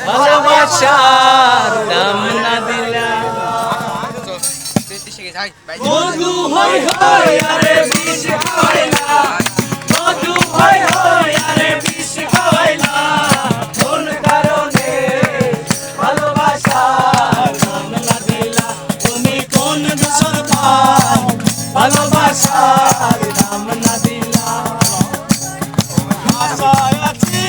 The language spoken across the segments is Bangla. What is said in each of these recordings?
ভালোবাসার দাম না দিলা মধু হই হই আরে বিষ খাওয়াইলা মধু হই হই আরে বিষ খাওয়াইলা কোন কারণে ভালোবাসার দাম না দিলা তুমি কোন দোষর পাও ভালোবাসার দাম না দিলা আশায় আছি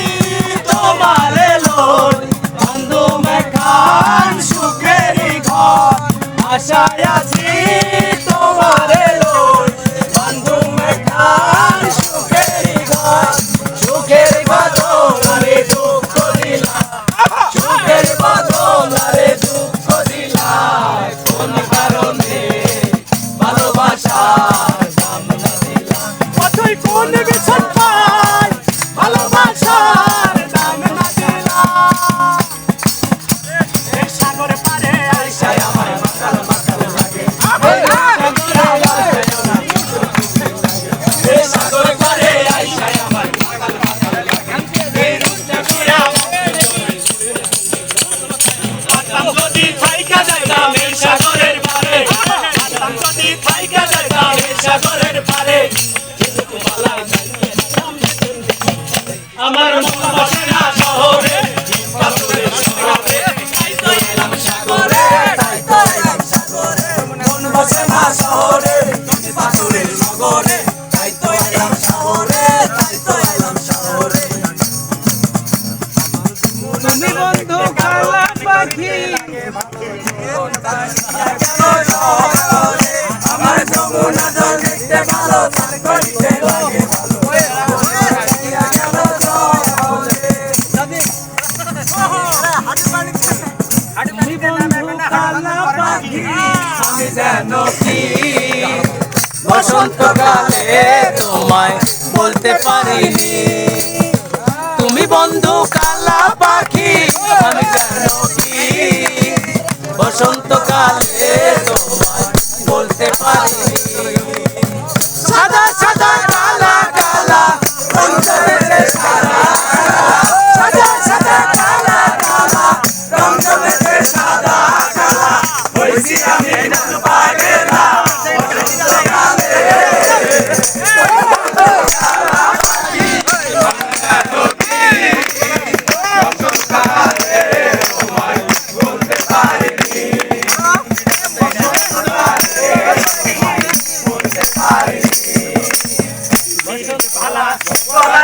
তোমার লোর বন্ধু মেখান সুখের ঘর আশায় আছি তোমার লোর বন্ধু মেখান সুখের বদলে দুঃখ দিলা সুখের বদলে দুঃখ দিলা কোন কারণে ভালোবাসার দাম না দিলা কতই কোন বিছন পাই ভালোবাসার দাম না দিলা এই সাগর পারে আইসায় আমায় মাতাল মাতাল লাগে এই সাগর পারে আইসায় আমায় মাতাল মাতাল লাগে এই রূপটা কইরা আতাম যদি থাইকা যাইতাম এই সাগরের পারে আতাম যদি থাইকা যাইতাম এই সাগরের পারে কিন্তু বালাই আমার মন বসে না শহরে পাথরের শহরে তাই তো এলাম সাগরে তাই তো এলাম সাগরে মন বসে না শহরে পাথরের শহরে তাই তো এলাম শহরে তাই তো এলাম শহরে তুমি বন্ধু কালা পাখি আমার যমুনা জল দেখতে ভালো তার করিতে লাগে ভালো আমি যেন কি বসন্তকালে তোমায় বলতে পারিনি তুমি বন্ধু কালা পাখি আমি যেন কি বসন্তকালে তোমায় বলতে পারিনি সাদা সাদা কালা কালা রংজমেতে সাদা সাদা সাদা কালা কালা রংজমেতে সাদা কালা হইছি আমি নাম পাগলা বসন্তকালে কালা পাখি বসন্তকালে তোমায় বলতে পারিনি বসন্তকালে বলতে পারিনি বসন্তকালে